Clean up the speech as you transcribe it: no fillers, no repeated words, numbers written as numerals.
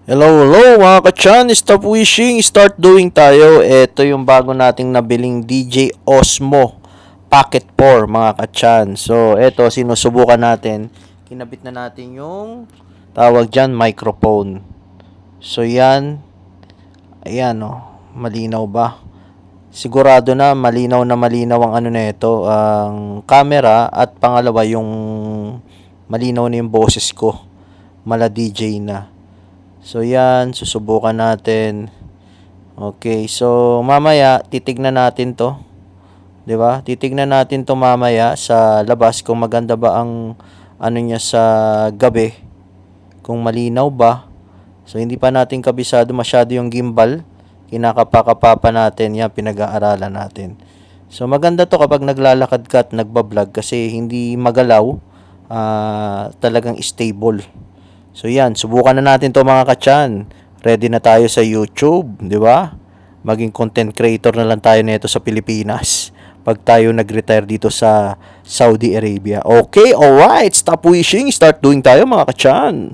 Hello mga kachan, stop wishing, start doing tayo. Ito yung bago nating nabiling DJ Osmo Pocket 4 mga kachan. So ito sinusubukan natin. Kinabit na natin yung tawag dyan microphone. So yan, ayan malinaw ba? Sigurado na malinaw ang ano na ito, ang camera, at pangalawa yung malinaw na yung boses ko. Mala DJ na. So yan, susubukan natin. Okay, so mamaya titignan natin 'to, 'di ba? Titignan natin 'to mamaya sa labas kung maganda ba ang ano niya sa gabi, kung malinaw ba. So hindi pa natin kabisado masyado yung gimbal. Kinakapa-kapa pa natin 'yan, pinag-aaralan natin. So maganda 'to kapag naglalakad ka at nagba-vlog kasi hindi magalaw, talagang stable. So yan, subukan na natin to mga kachan. Ready na tayo sa YouTube, di ba? Maging content creator na lang tayo nito sa Pilipinas pag tayo nag-retire dito sa Saudi Arabia. Okay, alright. Stop wishing, start doing tayo mga kachan.